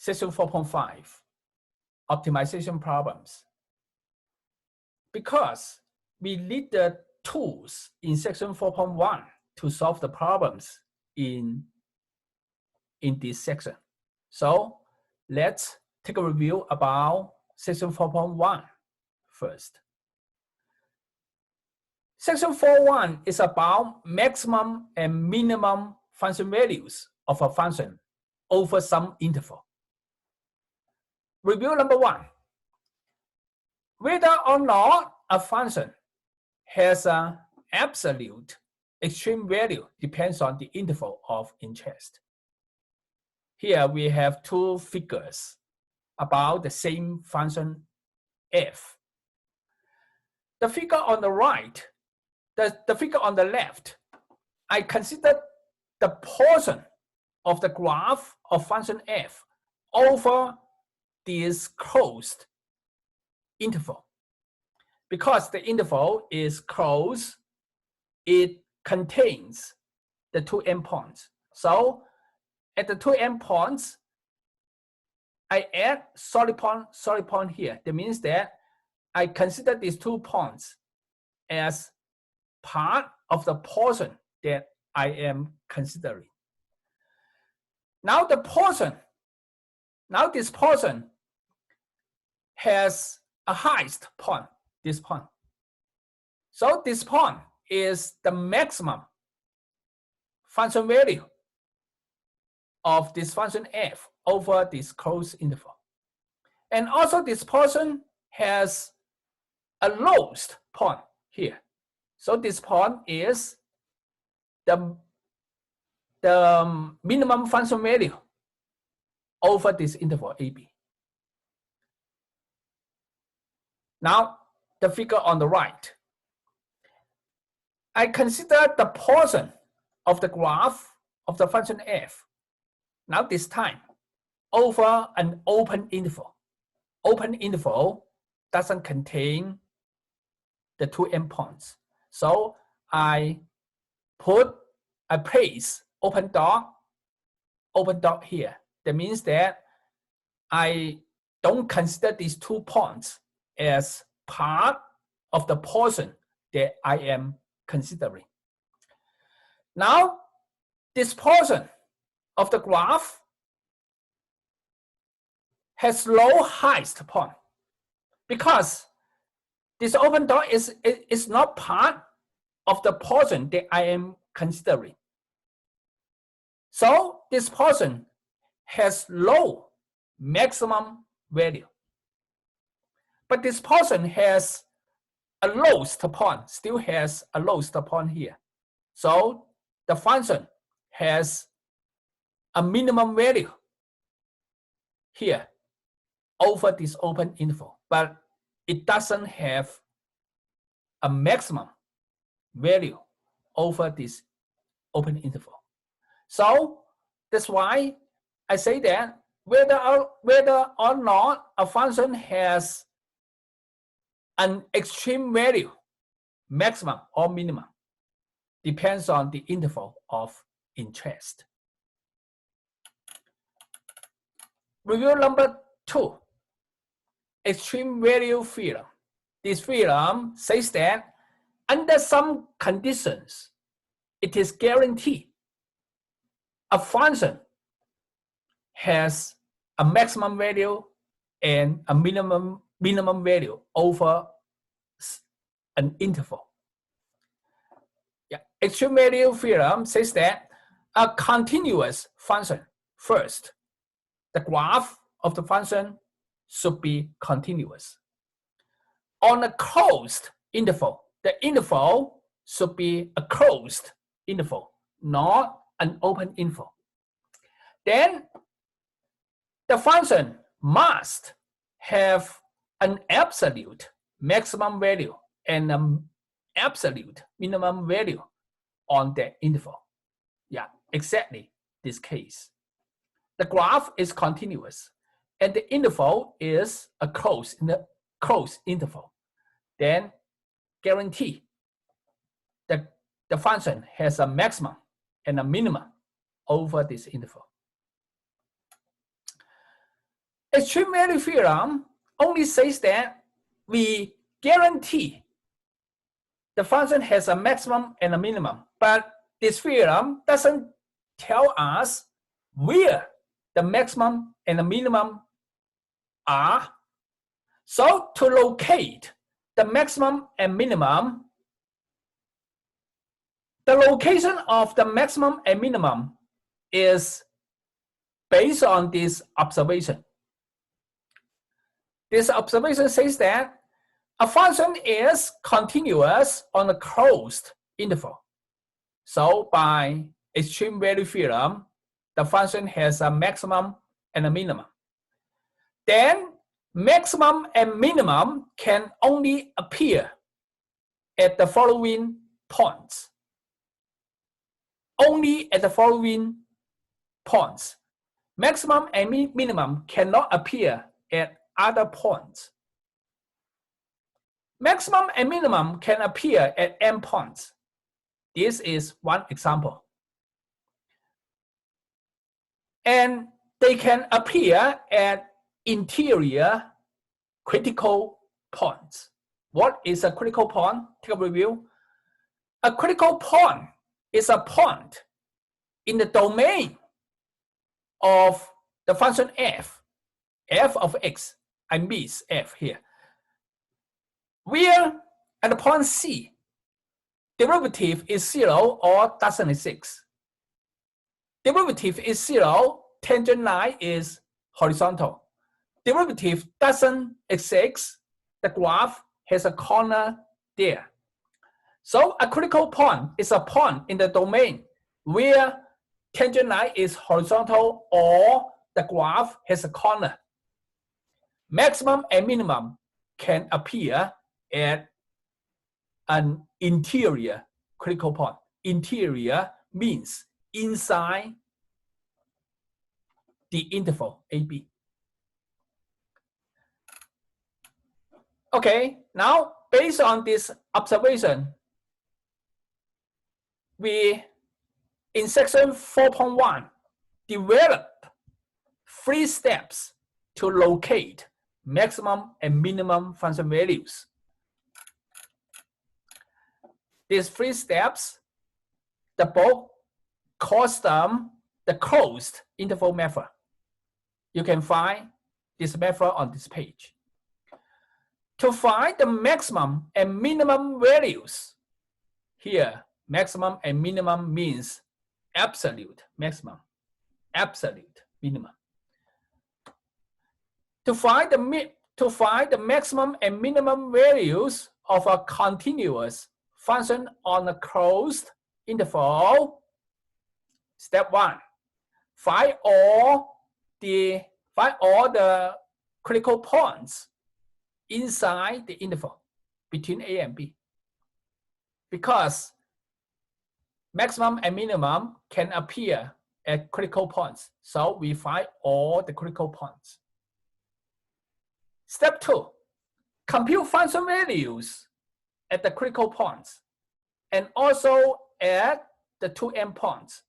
section 4.5, optimization problems. Because we need the tools in section 4.1 to solve the problems in this section. So let's take a review about section 4.1 first. Section 4.1 is about maximum and minimum function values of a function over some interval. Review number 1. Whether or not a function has an absolute extreme value depends on the interval of interest. Here we have two figures about the same function f. The figure on the right, the figure on the left, I consider the portion of the graph of function f over this closed interval. Because the interval is closed, it contains the two endpoints. So at the two endpoints, I add solid point here. That means that I consider these 2 points as part of the portion that I am considering. Now this portion has a highest point, this point. So this point is the maximum function value of this function f over this closed interval. And also this portion has a lowest point here. So this point is the minimum function value over this interval AB. Now the figure on the right, I consider the portion of the graph of the function f, now this time, over an open interval. Open interval doesn't contain the two endpoints. So I place open dot here. That means that I don't consider these 2 points as part of the portion that I am considering. Now, this portion of the graph has low highest point because this open dot is not part of the portion that I am considering. So this portion has low maximum value. But this portion has a lowest point, still has a lowest point here. So the function has a minimum value here over this open interval, but it doesn't have a maximum value over this open interval. So that's why I say that whether or not a function has an extreme value, maximum or minimum, depends on the interval of interest. Review number 2, extreme value theorem. This theorem says that under some conditions, it is guaranteed a function has a maximum value and a minimum value over an interval. Yeah. Extreme value theorem says that a continuous function, first, the graph of the function should be continuous. On a closed interval, the interval should be a closed interval, not an open interval. Then the function must have an absolute maximum value and an absolute minimum value on that interval. Yeah, exactly this case. The graph is continuous and the interval is a closed interval. Then guarantee that the function has a maximum and a minimum over this interval. Extreme value theorem only says that we guarantee the function has a maximum and a minimum, but this theorem doesn't tell us where the maximum and the minimum are. So to locate the maximum and minimum, the location of the maximum and minimum is based on this observation. This observation says that a function is continuous on a closed interval. So by extreme value theorem, the function has a maximum and a minimum. Then maximum and minimum can only appear at the following points. Only at the following points. Maximum and minimum cannot appear at other points. Maximum and minimum can appear at n points. This is one example. And they can appear at interior critical points. What is a critical point? Take a review. A critical point is a point in the domain of the function f of x. I miss f here. Where at the point C, derivative is 0 or doesn't exist. Derivative is 0, tangent line is horizontal. Derivative doesn't exist, the graph has a corner there. So a critical point is a point in the domain where tangent line is horizontal or the graph has a corner. Maximum and minimum can appear at an interior critical point. Interior means inside the interval AB. Okay, now based on this observation, we in section 4.1 develop 3 steps to locate maximum and minimum function values. These 3 steps, the book calls them the closed interval method. You can find this method on this page. To find the maximum and minimum values, here maximum and minimum means absolute maximum, absolute minimum. To find the maximum and minimum values of a continuous function on a closed interval, step 1, find all the critical points inside the interval between A and B. Because maximum and minimum can appear at critical points, so we find all the critical points. Step 2, compute function values at the critical points and also at the 2 endpoints.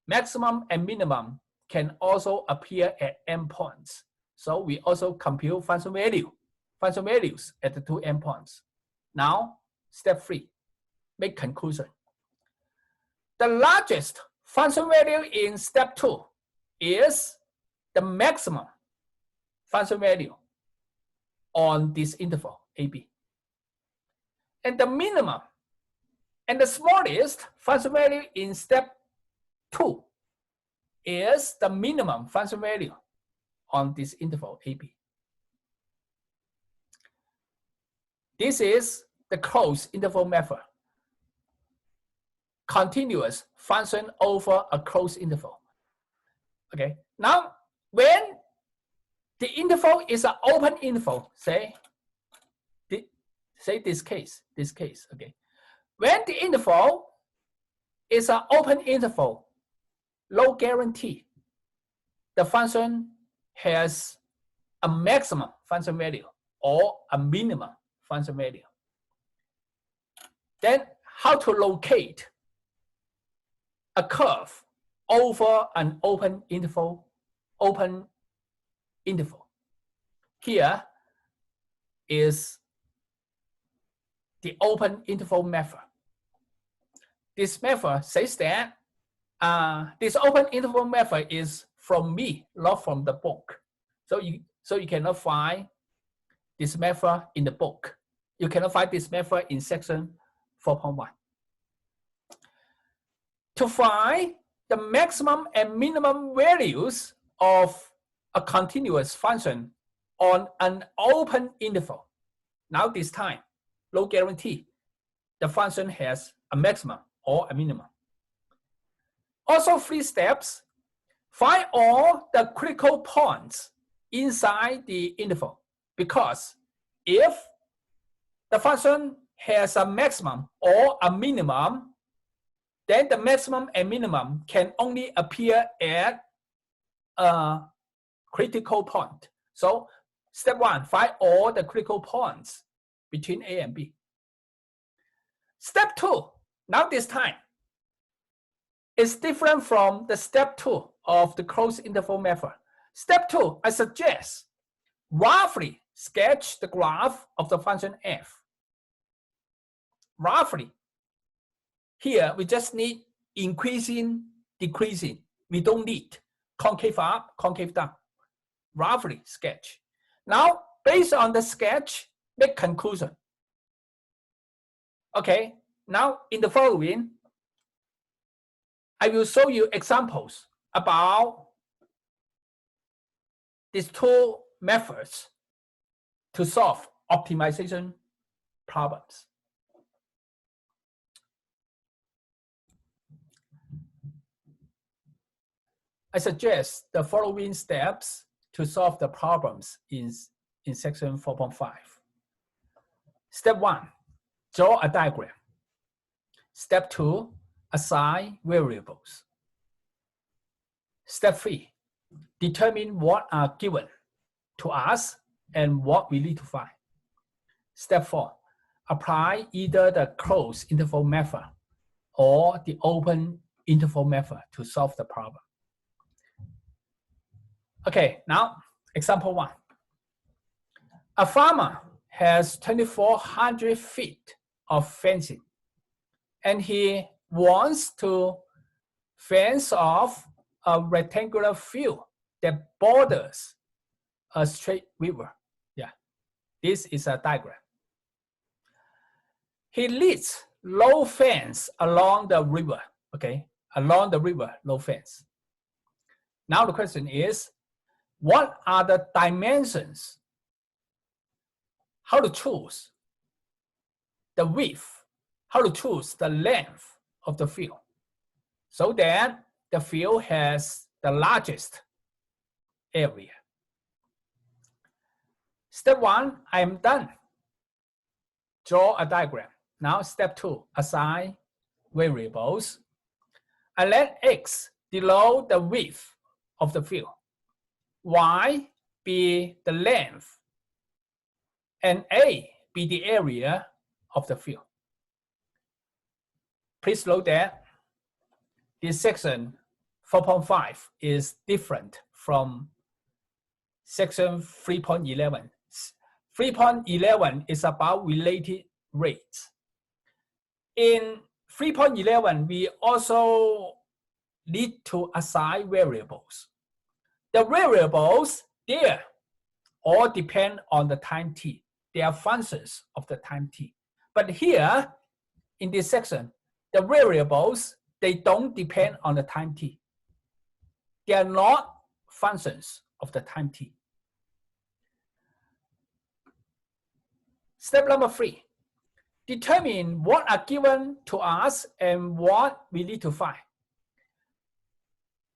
Maximum and minimum can also appear at endpoints. So we also compute function values at the 2 endpoints. Now, step 3, make conclusion. The largest function value in step 2 is the maximum function value on this interval AB. And the minimum and the smallest function value in step 2 is the minimum function value on this interval AB. This is the closed interval method. Continuous function over a closed interval. Okay, now when the interval is an open interval, say this case, okay. When the interval is an open interval, low guarantee, the function has a maximum function value or a minimum function value. Then how to locate a curve over an open interval, open interval. Here is the open interval method. This method says that this open interval method is from me, not from the book. So you cannot find this method in the book. You cannot find this method in section 4.1. To find the maximum and minimum values of a continuous function on an open interval. Now this time, no guarantee, the function has a maximum or a minimum. Also 3 steps, find all the critical points inside the interval, because if the function has a maximum or a minimum, then the maximum and minimum can only appear at a critical point. So step 1, find all the critical points between A and B. Step 2, now this time, is different from the step 2 of the closed interval method. Step 2, I suggest roughly sketch the graph of the function f. Roughly. Here, we just need increasing, decreasing. We don't need concave up, concave down. Roughly sketch. Now, based on the sketch, make conclusion. Okay, now in the following, I will show you examples about these 2 methods to solve optimization problems. I suggest the following steps to solve the problems in section 4.5. Step 1, draw a diagram. Step 2, assign variables. Step 3, determine what are given to us and what we need to find. Step 4, apply either the closed interval method or the open interval method to solve the problem. Okay, now example 1. A farmer has 2,400 feet of fencing, and he wants to fence off a rectangular field that borders a straight river. Yeah, this is a diagram. He leads low fence along the river, okay? Along the river, low fence. Now the question is, what are the dimensions? How to choose the width, how to choose the length of the field so that the field has the largest area. Step 1, I am done. Draw a diagram. Now step 2, assign variables. I let x denote the width of the field, y be the length, and a be the area of the field. Please note that this section 4.5 is different from section 3.11. 3.11 is about related rates. In 3.11, we also need to assign variables. The variables there all depend on the time t. They are functions of the time t. But here, in this section, the variables, they don't depend on the time t. They are not functions of the time t. Step number 3, determine what are given to us and what we need to find.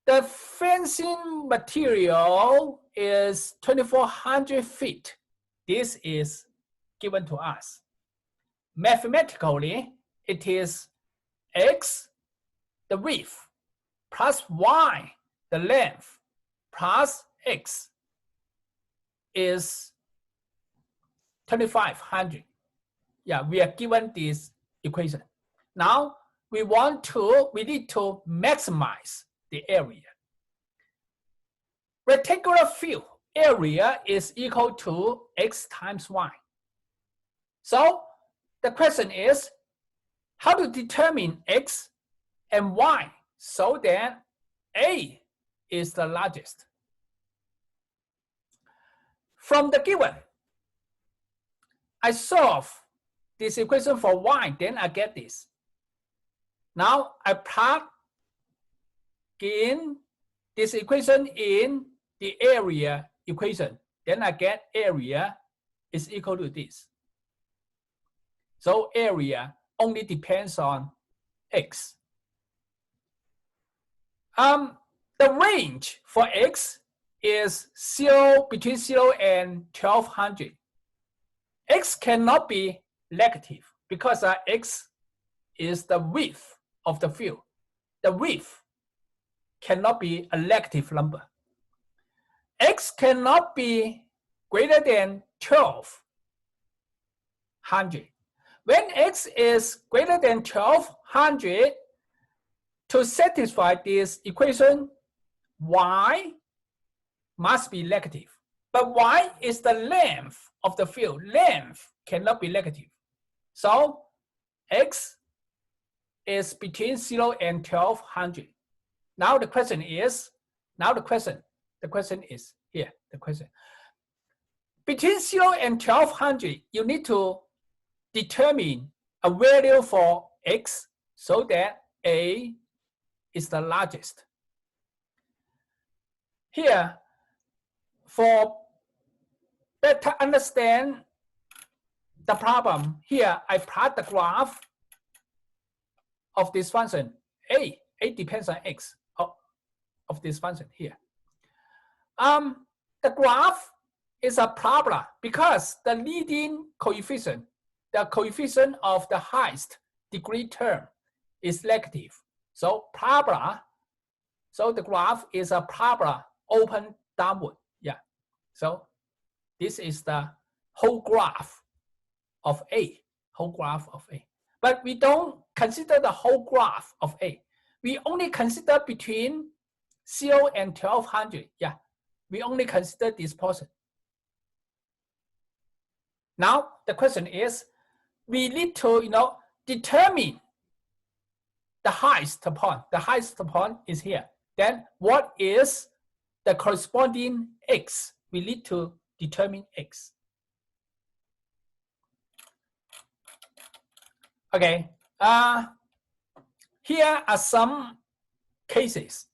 The fencing material is 2,400 feet. This is given to us. Mathematically, it is x, the width, plus y, the length, plus x is 2,500. Yeah, we are given this equation. Now we need to maximize the area. Rectangular field area is equal to x times y. So the question is how to determine x and y so that A is the largest. From the given, I solve this equation for y, then I get this. Now I plug in this equation in the area equation, then I get area is equal to this. So area only depends on x. The range for x is between 0 and 1200. X cannot be negative because x is the width of the field. The width cannot be a negative number. X cannot be greater than 1200. When x is greater than 1200, to satisfy this equation, y must be negative. But y is the length of the field. Length cannot be negative. So x is between 0 and 1200. Now the question is, here, the question. Between 0 and 1200, you need to determine a value for x so that A is the largest. Here, for better understand the problem, here I plot the graph of this function. A depends on x of this function here. The graph is a parabola because the leading coefficient, the coefficient of the highest degree term is negative. So parabola, so the graph is a parabola open downward. Yeah. So this is the whole graph of A, whole graph of A. But we don't consider the whole graph of A. We only consider between 0 and 1200. Yeah. We only consider this portion. Now the question is, we need to determine the highest point. The highest point is here. Then what is the corresponding x? We need to determine x. Okay. Here are some cases.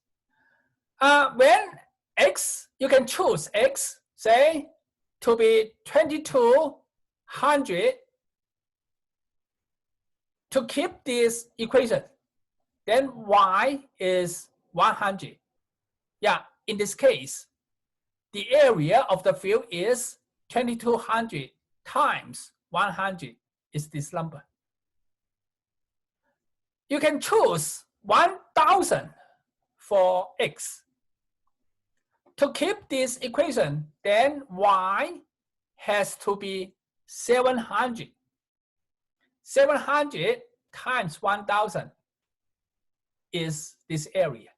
When x, you can choose x, say, to be 2200 to keep this equation. Then y is 100. Yeah, in this case, the area of the field is 2200 times 100 is this number. You can choose 1000 for x. To keep this equation, then y has to be 700. 700 times 1000 is this area.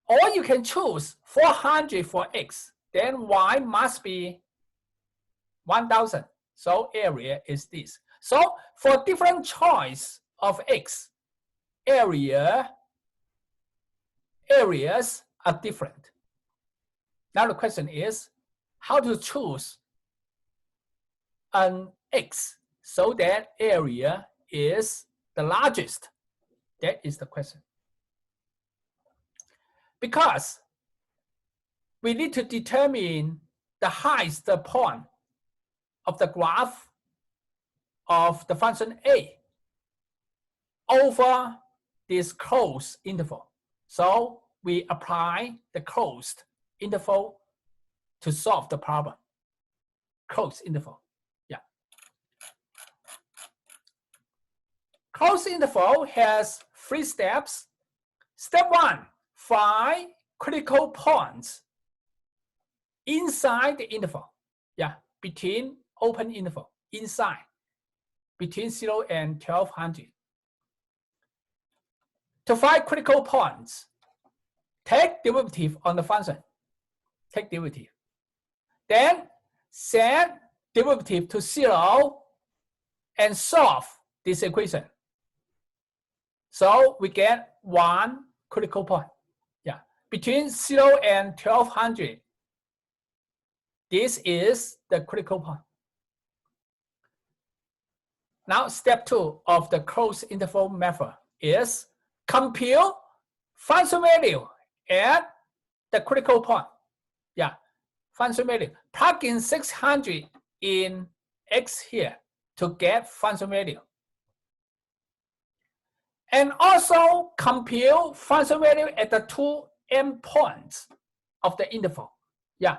Or you can choose 400 for x, then y must be 1000. So area is this. So for different choice of x, areas are different. Now the question is how to choose an x so that area is the largest. That is the question. Because we need to determine the highest point of the graph of the function A over this closed interval. So we apply the closed interval to solve the problem. Closed interval. Yeah. Closed interval has 3 steps. Step 1, find critical points inside the interval. Yeah, between open interval, inside, between 0 and 1200. To find critical points, take derivative on the function. take derivative. Then set derivative to 0 and solve this equation. So we get one critical point. Yeah, between 0 and 1200. This is the critical point. Now, step 2 of the closed interval method is compute function value at the critical point. Yeah, function value. Plug in 600 in x here to get function value. And also compute function value at the two endpoints of the interval. Yeah.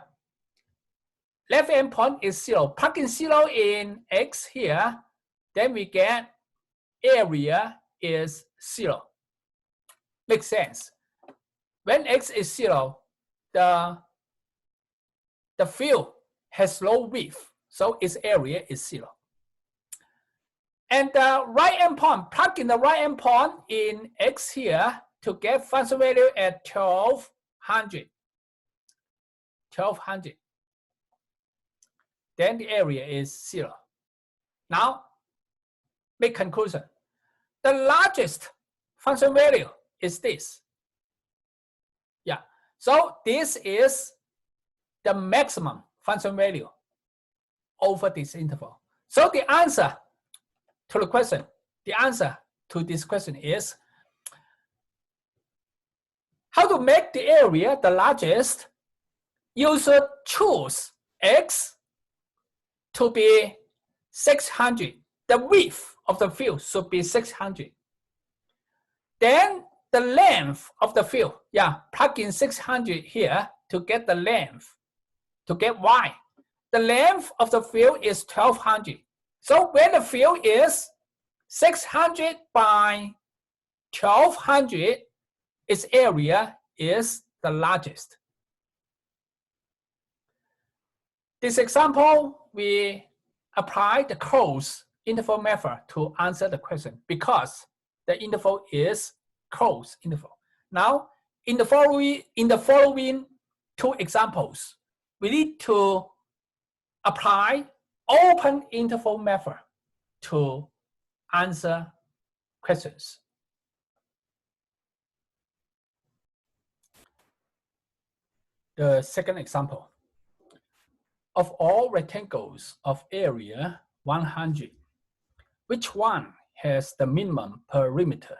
Left endpoint is 0. Plug in 0 in x here, then we get area is 0. Makes sense. When x is 0, the field has low width, so its area is 0. And the right endpoint, plug in the right endpoint in x here to get function value at 1200. 1200. Then the area is 0. Now, make conclusion. The largest function value is this. Yeah. So this is the maximum function value over this interval. So the answer to the question, the answer to this question is how to make the area the largest. You should choose x to be 600. The width of the field should be 600. Then the length of the field, yeah, plug in 600 here to get the length, to get y. The length of the field is 1200. So when the field is 600 by 1200, its area is the largest. This example, we apply the closed interval method to answer the question because the interval is closed interval. Now, in the following two examples, we need to apply open interval method to answer questions. The second example. Of all rectangles of area 100, which one has the minimum perimeter?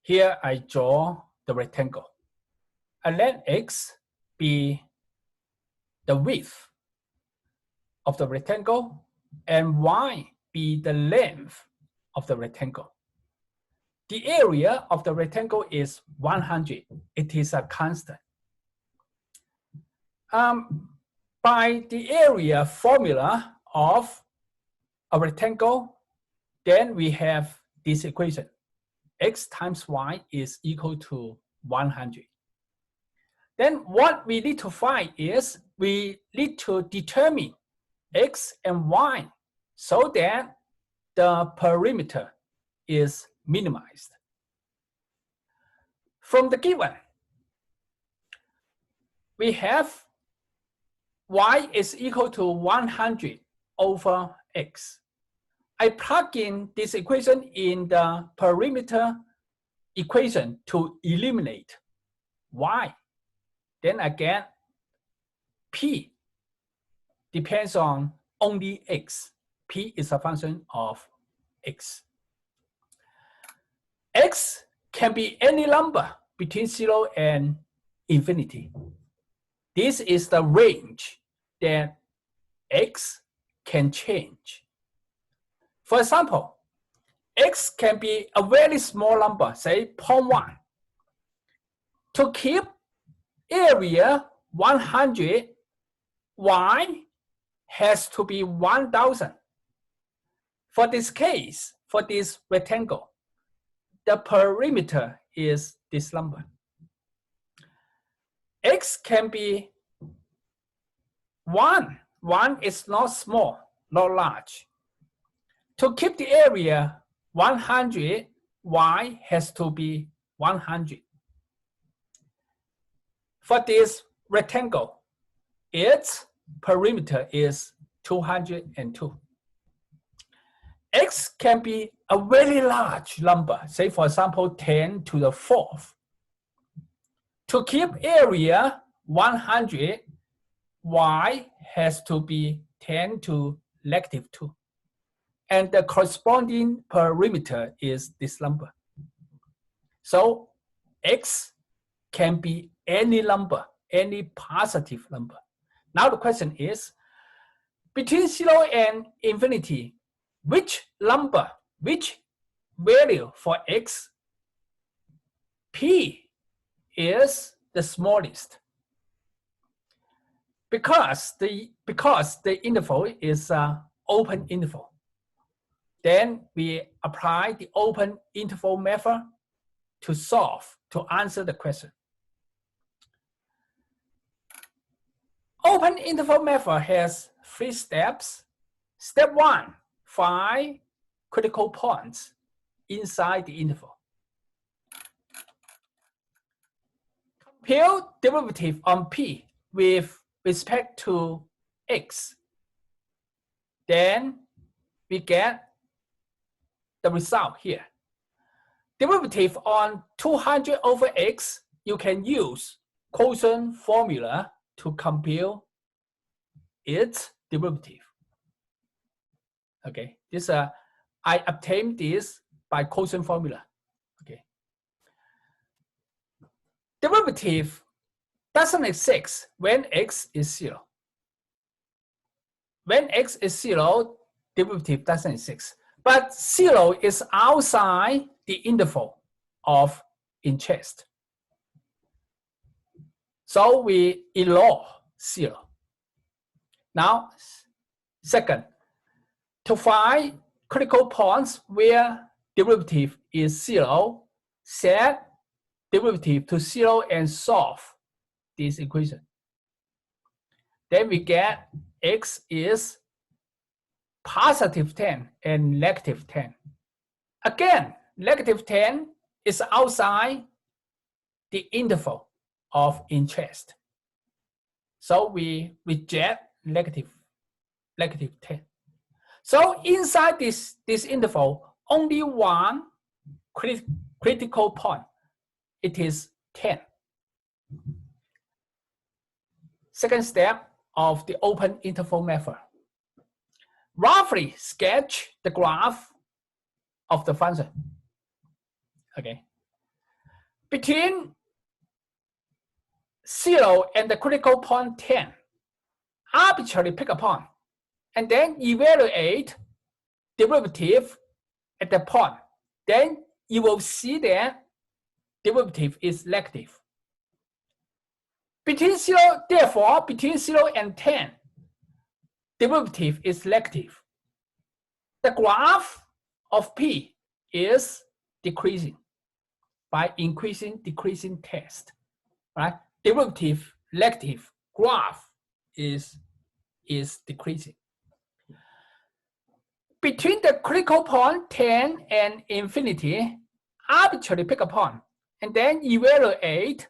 Here I draw the rectangle. I let x be the width of the rectangle and y be the length of the rectangle. The area of the rectangle is 100. It is a constant. By the area formula of a rectangle, then we have this equation. X times y is equal to 100. Then what we need to find is we need to determine x and y so that the perimeter is minimized. From the given, we have y is equal to 100 over x. I plug in this equation in the perimeter equation to eliminate y. Then I get p depends on only x. P is a function of x. X can be any number between 0 and infinity. This is the range that x can change. For example, x can be a very small number, say 0.1. To keep area 100, y has to be 1000. For this case, for this rectangle, the perimeter is this number. X can be 1. 1 is not small, not large. To keep the area 100, y has to be 100. For this rectangle, its perimeter is 202. X can be a very large number, say for example 10 to the 4th. To keep area 100, Y has to be 10 to -2. And the corresponding perimeter is this number. So X can be any number, any positive number. Now the question is, between 0 and infinity, which number, which value for X, P is the smallest? Because the interval is an open interval. Then we apply the open interval method to answer the question. Open interval method has 3 steps. Step 1, find critical points inside the interval. Compute derivative on P with respect to X. Then we get the result here. Derivative on 200 over X, you can use quotient formula to compute its derivative. Okay, this I obtained this by quotient formula. Okay, derivative doesn't exist when X is 0. When X is 0, derivative doesn't exist. But 0 is outside the interval of interest. So we ignore 0. Now, second, to find critical points where derivative is 0, set derivative to 0 and solve this equation. Then we get X is positive 10 and negative 10. Again, negative 10 is outside the interval of interest. So we reject negative 10. So inside this interval, only one critical point. It is 10. Second step of the open interval method. Roughly sketch the graph of the function. Okay. Between 0 and the critical point 10, arbitrarily pick a point, and then evaluate derivative at the point. Then you will see that derivative is negative. Therefore, between 0 and 10, derivative is negative. The graph of P is decreasing by decreasing test, right? Derivative negative, graph is decreasing. Between the critical point 10 and infinity, arbitrarily pick a point, and then evaluate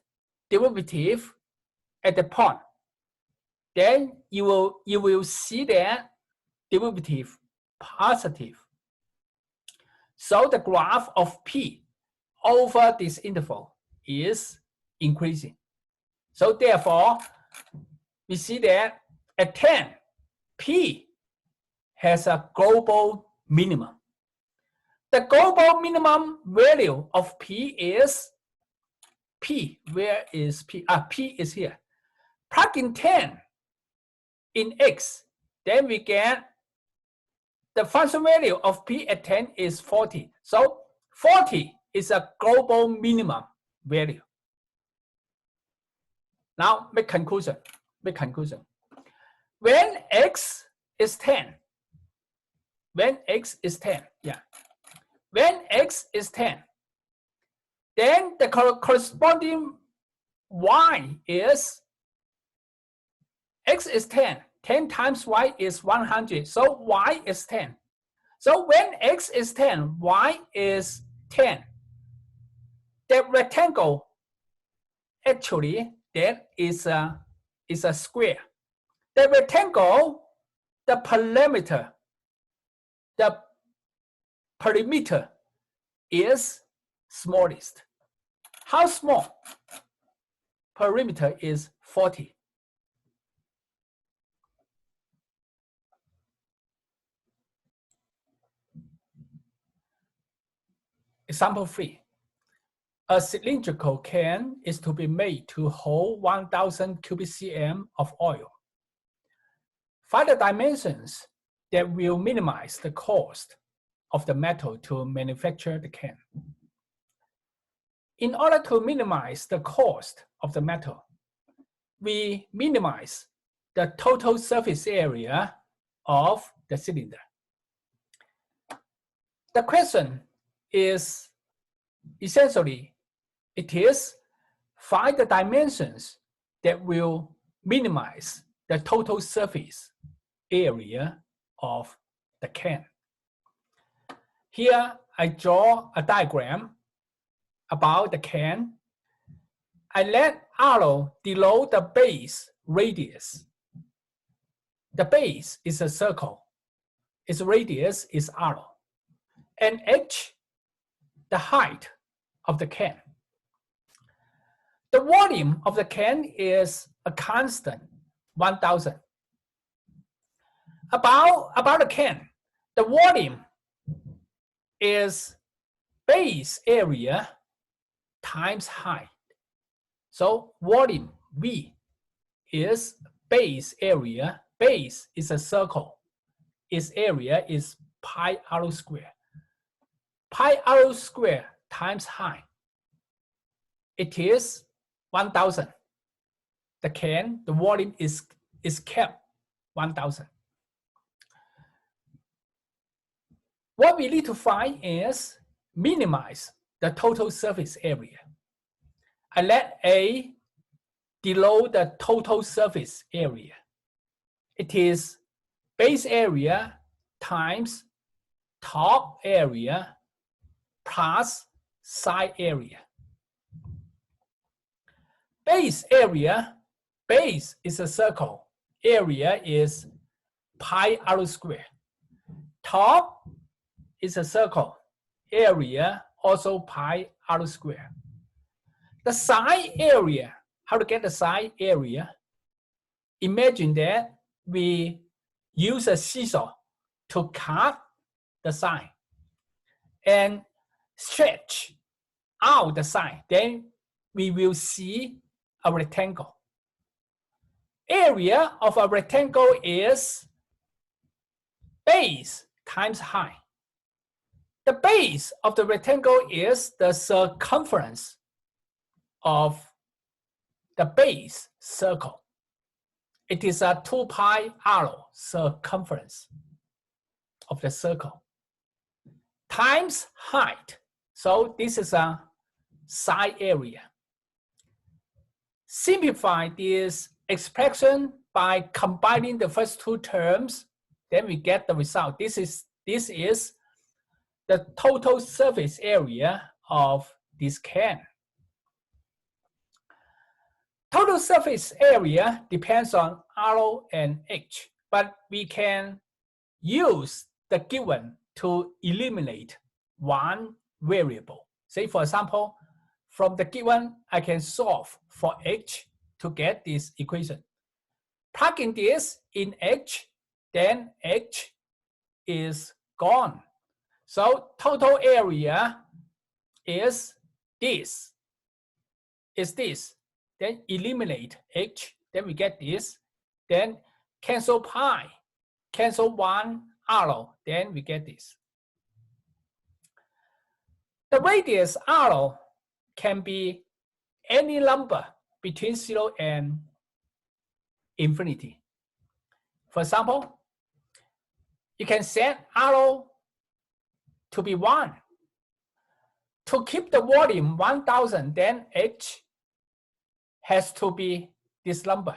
derivative at the point. Then you will see that derivative positive. So the graph of P over this interval is increasing. So therefore, we see that at 10, P has a global minimum. The global minimum value of P is P. Where is P? P is here. Plug in 10 in X, then we get the function value of P at 10 is 40. So 40 is a global minimum value. Now make conclusion. When X is 10, when X is 10, then the corresponding Y is X is 10. 10 times Y is 100. So Y is 10. So when X is 10, Y is 10. The rectangle, actually, that is a is a square. The rectangle, the perimeter is smallest. How small? Perimeter is 40. Example 3. A cylindrical can is to be made to hold 1,000 cubic cm of oil. Find the dimensions that will minimize the cost of the metal to manufacture the can. In order to minimize the cost of the metal, we minimize the total surface area of the cylinder. The question is essentially, it is find the dimensions that will minimize the total surface area of the can. Here I draw a diagram about the can. I let arrow below the base radius. The base is a circle. Its radius is arrow. And h, the height of the can. The volume of the can is a constant, 1,000. About the can, the volume is base area times height. So volume V is base area. Base is a circle. Its area is pi r square. Pi r square times height. It is 1,000. The can, the volume is kept 1,000. What we need to find is minimize the total surface area. I let A below the total surface area. It is base area times top area plus side area. Base area, base is a circle. Area is pi r square. Top is a circle. Area also pi r square. The side area, how to get the side area? Imagine that we use a scissor to cut the side and stretch out the side. Then we will see a rectangle. Area of a rectangle is base times height. The base of the rectangle is the circumference of the base circle. It is a 2 pi r circumference of the circle times height. So this is a side area. Simplify this expression by combining the first two terms, then we get the result. This is the total surface area of this can. Total surface area depends on R and H, but we can use the given to eliminate one variable. Say, for example, from the given, I can solve for H to get this equation. Plugging this in H, then H is gone. So total area is this. Then eliminate H, then we get this. Then cancel pi, cancel 1 r, then we get this. The radius r can be any number between 0 and infinity. For example, you can set r to be 1. To keep the volume 1,000, then H has to be this number.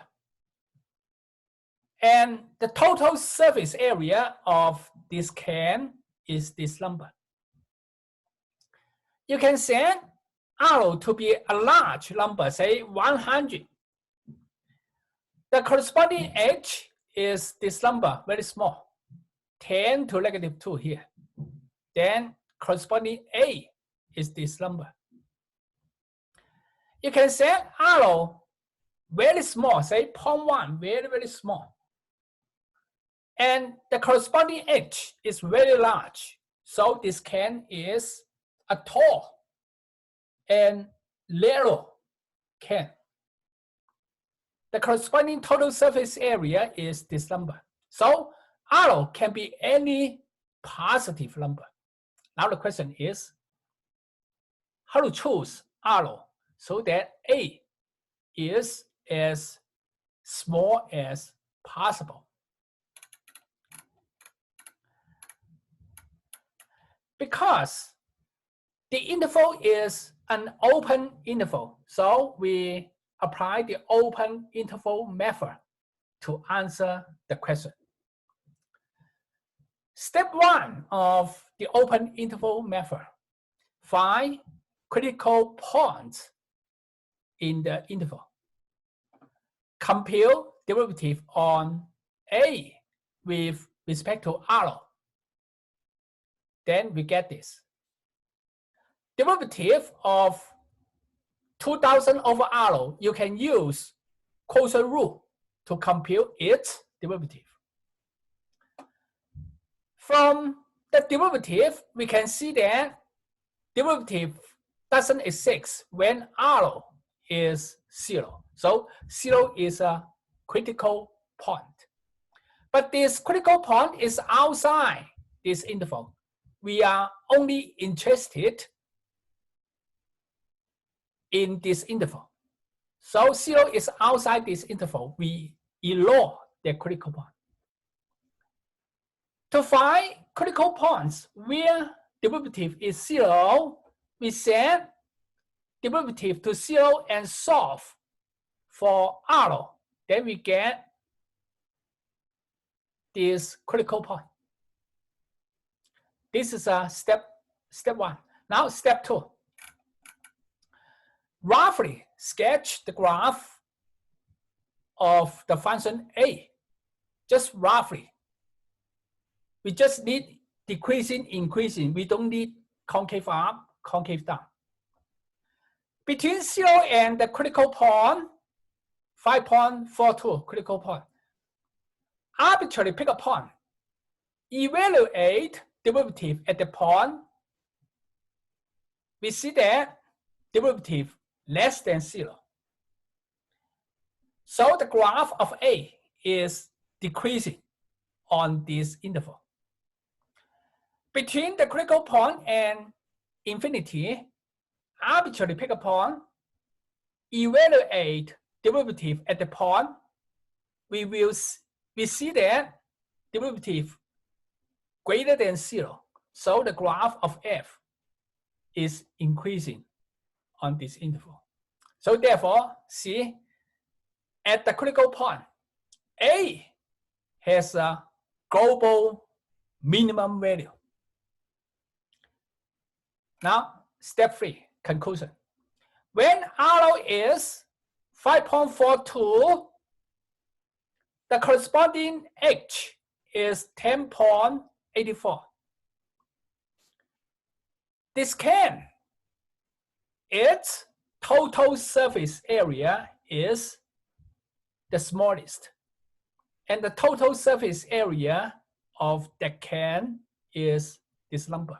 And the total surface area of this can is this number. You can set R to be a large number, say 100. The corresponding edge is this number, very small, 10 to negative 2 here. Then corresponding A is this number. You can set arrow very small, say 0.1, very, very small. And the corresponding edge is very large. So this can is a tall and narrow can. The corresponding total surface area is this number. So arrow can be any positive number. Now the question is how to choose arrow so that A is as small as possible. Because the interval is an open interval, so we apply the open interval method to answer the question. Step 1 of the open interval method, find critical points in the interval. Compute derivative on A with respect to arrow. Then we get this. Derivative of 2000 over arrow, you can use quotient rule to compute its derivative. From the derivative, we can see that derivative doesn't exist when arrow is 0. So 0 is a critical point. But this critical point is outside this interval. We are only interested in this interval. So 0 is outside this interval. We ignore the critical point. To find critical points where derivative is 0, we set derivative to 0 and solve for arrow. Then we get this critical point. This is a step 1. Now step 2. Roughly sketch the graph of the function A. Just roughly. We just need decreasing, increasing. We don't need concave up, concave down. Between 0 and the critical point, 5.42 critical point. Arbitrarily pick a point. Evaluate derivative at the point. We see that derivative less than 0. So the graph of A is decreasing on this interval. Between the critical point and infinity, arbitrarily pick a point, evaluate derivative at the point. We see that derivative greater than 0. So the graph of F is increasing on this interval. So therefore, see, at the critical point, A has a global minimum value. Now, step 3, conclusion. When arrow is 5.42, the corresponding H is 10.84. This can, its total surface area is the smallest. And the total surface area of the can is this number.